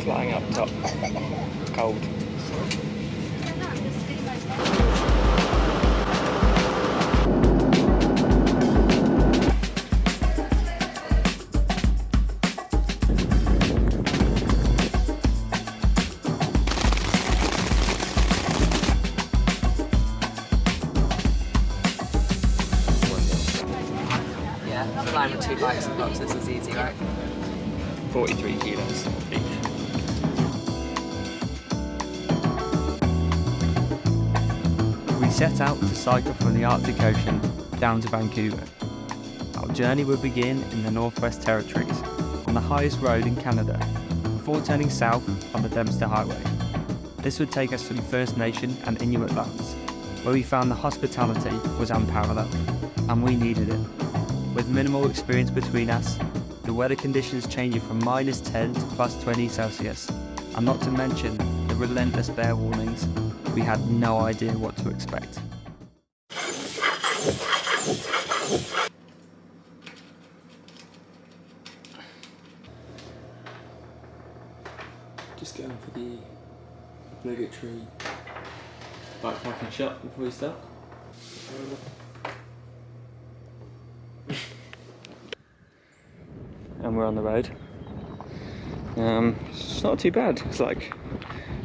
flying up top. Cold. Climbing 2 bikes and boxes is easy, right? 43 kilos each. We set out to cycle from the Arctic Ocean down to Vancouver. Our journey would begin in the Northwest Territories, on the highest road in Canada, before turning south on the Dempster Highway. This would take us to the First Nation and Inuit lands, where we found the hospitality was unparalleled, and we needed it. With minimal experience between us, the weather conditions changing from -10 to +20 Celsius, and not to mention the relentless bear warnings, we had no idea what to expect. Just going for the obligatory bikepacking shot before we start. And we're on the road. It's not too bad. It's like,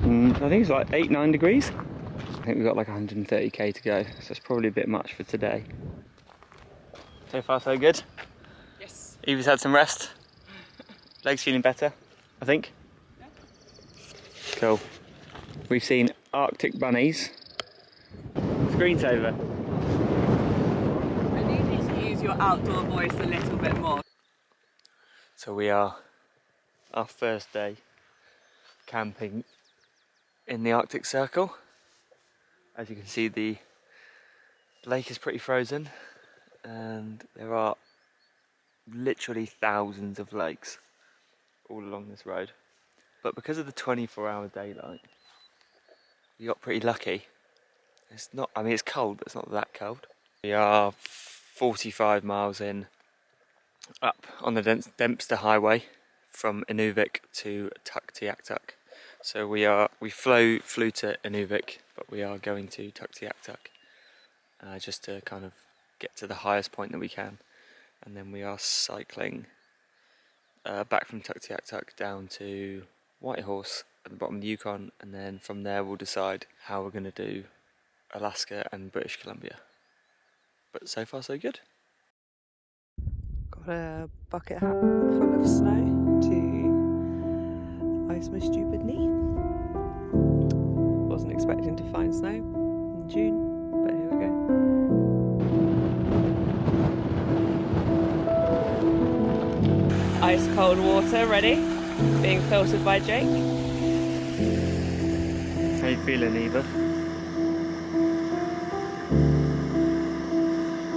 I think it's like 8-9 degrees. I think we've got like 130k to go, so it's probably a bit much for today. So far so good? Yes. Evie's had some rest. Legs feeling better, I think? Yeah. Cool. We've seen Arctic bunnies. Screensaver. I need you to use your outdoor voice a little bit more. So we are our first day camping in the Arctic Circle. As you can see, the lake is pretty frozen and there are literally thousands of lakes all along this road. But because of the 24-hour daylight, we got pretty lucky. It's not, I mean it's cold, but it's not that cold. We are 45 miles in, up on the Dempster Highway from Inuvik to Tuktoyaktuk. So we flew to Inuvik, but we are going to Tuktoyaktuk just to kind of get to the highest point that we can, and then we are cycling back from Tuktoyaktuk down to Whitehorse at the bottom of the Yukon, and then from there we'll decide how we're going to do Alaska and British Columbia. But so far so good. Got a bucket hat full of snow to ice my stupid knee. Wasn't expecting to find snow in June, but here we go. Ice cold water ready, being filtered by Jake. How you feeling, Eva?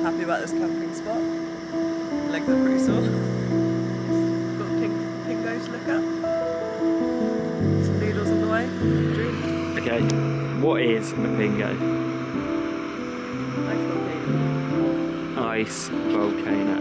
Happy about this camping spot. Legs are pretty sore. Got Pingo to look at. Some noodles on the way. Drink. Okay, what is a Pingo? Ice volcano. Ice volcano.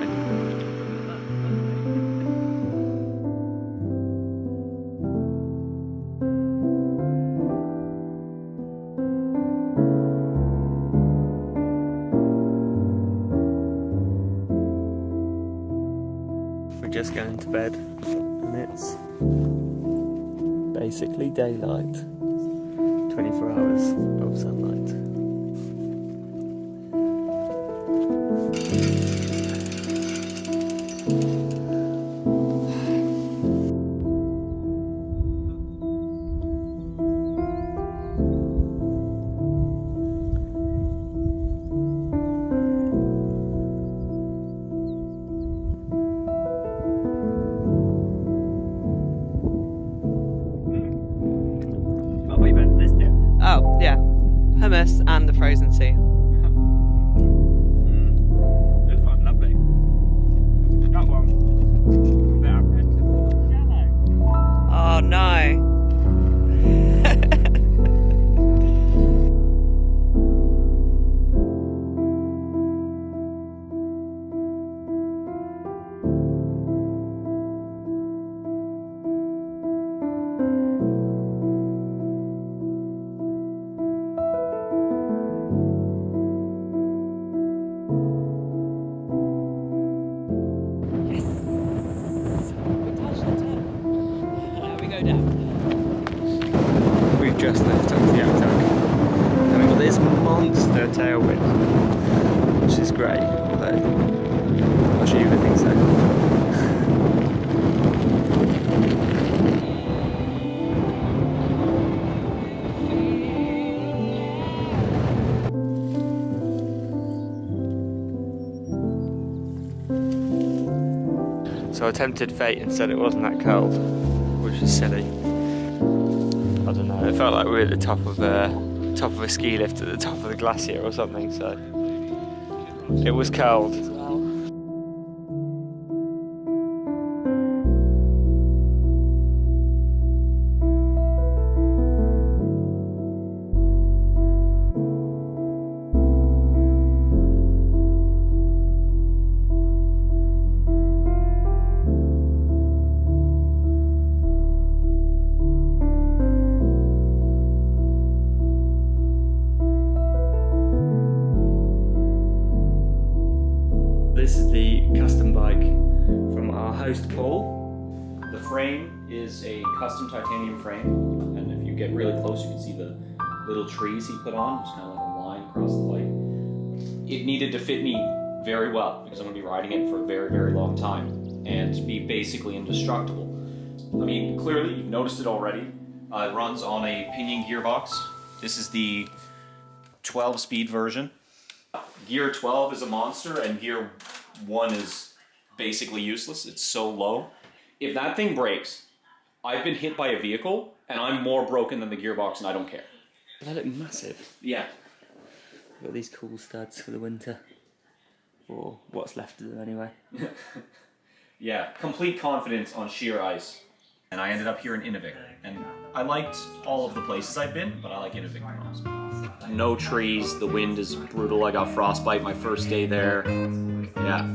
Just going to bed and it's basically daylight, 24 hours of sunlight. Oh, yeah. Hummus and the frozen sea. This one's lovely. That one. Oh no. go down. We've just left Turtleneck and we've got this monster tailwind, which is great, although I'm not sure you would think so. So I tempted fate and said it wasn't that cold, which is silly. I don't know, it felt like we were at the top of a ski lift at the top of the glacier or something, so it was cold. This is the custom bike from our host Paul. The frame is a custom titanium frame, and if you get really close, you can see the little trees he put on. It's kind of like a line across the bike. It needed to fit me very well because I'm going to be riding it for a very, very long time and be basically indestructible. I mean, clearly, you've noticed it already. It runs on a pinion gearbox. This is the 12-speed version. Gear 12 is a monster, and Gear 1 is basically useless. It's so low. If that thing breaks, I've been hit by a vehicle, and I'm more broken than the gearbox, and I don't care. They look massive. Yeah. Got these cool studs for the winter, or what's left of them anyway. Yeah, complete confidence on sheer ice. And I ended up here in Inuvik, and I liked all of the places I've been, but I like Inuvik the most. No trees, the wind is brutal. I got frostbite my first day there. Yeah,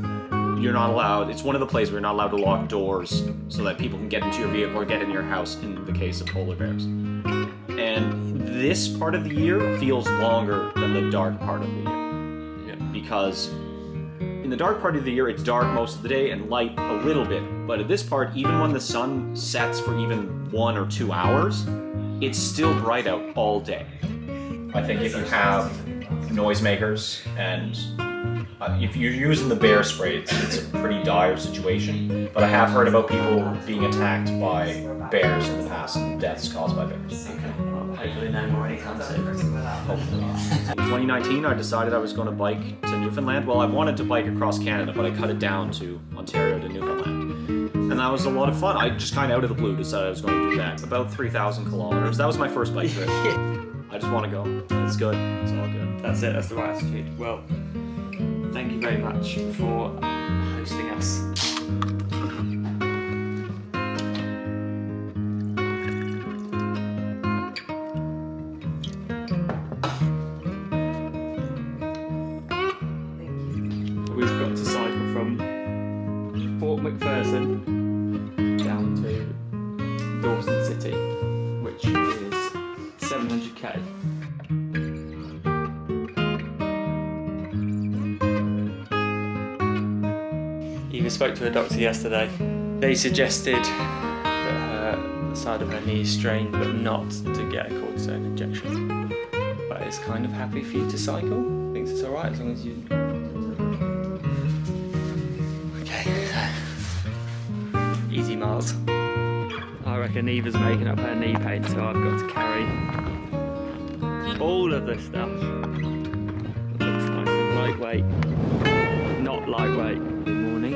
you're not allowed, it's one of the places where you're not allowed to lock doors so that people can get into your vehicle or get in your house in the case of polar bears. And this part of the year feels longer than the dark part of the year. Yeah. Because in the dark part of the year, it's dark most of the day and light a little bit. But at this part, even when the sun sets for even 1 or 2 hours, it's still bright out all day. I think if you have noisemakers and if you're using the bear spray, it's a pretty dire situation. But I have heard about people being attacked by bears in the past and deaths caused by bears. Well, hopefully no more anytime soon. Hopefully not. In 2019, I decided I was going to bike to Newfoundland. Well, I wanted to bike across Canada, but I cut it down to Ontario to Newfoundland. And that was a lot of fun. I just kind of out of the blue decided I was going to do that. About 3,000 kilometers. That was my first bike trip. I just want to go. It's good. It's all good. That's it, that's the right attitude. Well, thank you very much for hosting us. We've got to cycle from Fort McPherson down to Dawson City, which is 700k. Eva spoke to her doctor yesterday. They suggested that the side of her knee is strained, but not to get a cortisone injection. But it's kind of happy for you to cycle. Thinks it's alright as long as you... Okay, so easy miles. I reckon Eva's making up her knee pain, so I've got to carry all of this stuff. It looks nice and lightweight. Not lightweight. Good morning.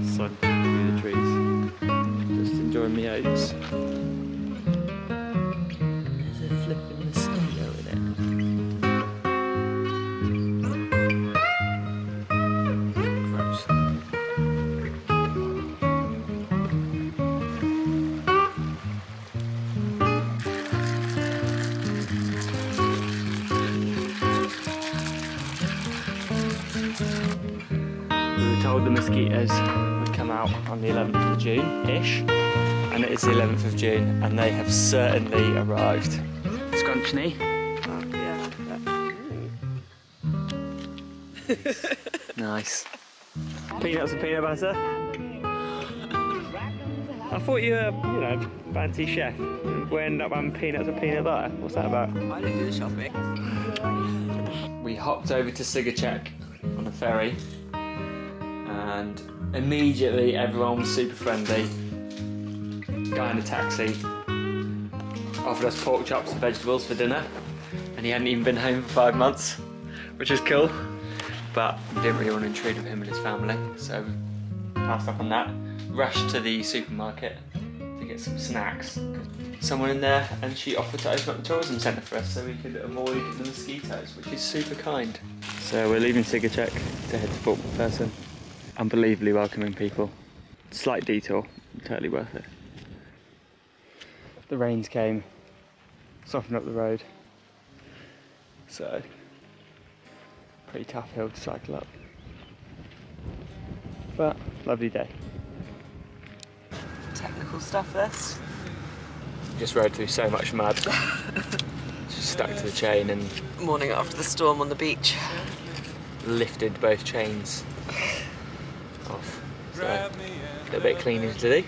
Sun through the trees. Just enjoying my oats. There's a flipping mosquito in it. Gross. We were told the mosquitoes would come out on the 11th of June-ish, and it is the 11th of June, and they have certainly arrived. Scrunch knee. Nice. Peanuts and peanut butter. I thought you were, you know, fancy chef. We end up having peanuts and peanut butter. What's that about? I don't do the shopping. We hopped over to Sigacek on a ferry, and immediately everyone was super friendly. Guy in a taxi offered us pork chops and vegetables for dinner, and he hadn't even been home for 5 months, which is cool. But we didn't really want to intrude with him and his family, so we passed up on that. Rushed to the supermarket to get some snacks. Someone in there, and she offered to open up the tourism centre for us so we could avoid the mosquitoes, which is super kind. So we're leaving Sigacek to head to Fort McPherson. Unbelievably welcoming people. Slight detour, totally worth it. The rains came, softened up the road. So, pretty tough hill to cycle up. But, lovely day. Technical stuff, this. Just rode through so much mud. Just stuck to the chain and Morning after the storm on the beach. lifted both chains off. So, a little bit of cleaning to do.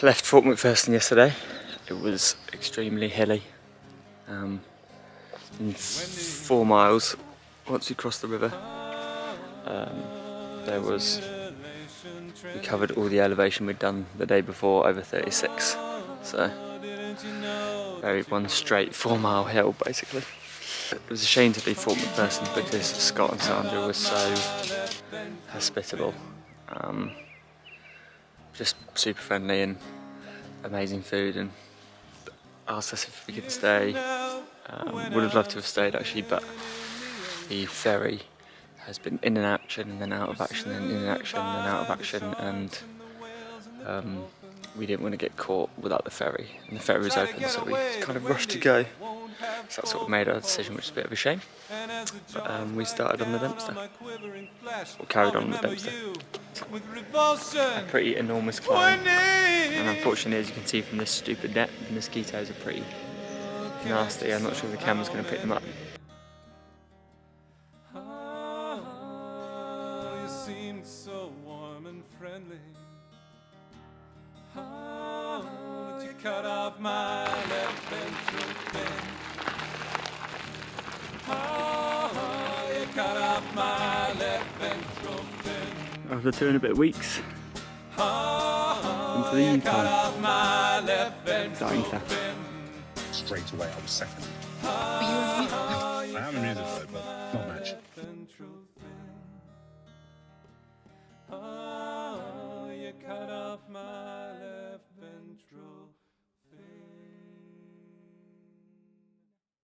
Left Fort McPherson yesterday. It was extremely hilly. In 4 miles, once we crossed the river, we covered all the elevation we'd done the day before over 36. So, very one straight 4 mile hill basically. It was a shame to leave Fort McPherson because Scott and Sandra were so hospitable. Just super friendly and amazing food, and asked us if we could stay. Would have loved to have stayed actually, but the ferry has been in and action and then out of action and in and action and then out of action, and we didn't want to get caught without the ferry, and the ferry was open, so we kind of rushed to go. So that's what we made our decision, which is a bit of a shame. But we started on the Dempster, or carried on the Dempster. A pretty enormous climb, and unfortunately, as you can see from this stupid net, the mosquitoes are pretty nasty. I'm not sure if the camera's going to pick them up. You seemed so warm and friendly. You cut off my left ventral fin. You cut off my left ventral fin. After 2 and a bit weeks into the Yukon. Exciting stuff. Straight away, I was second. I am a music though, but not much. You cut off my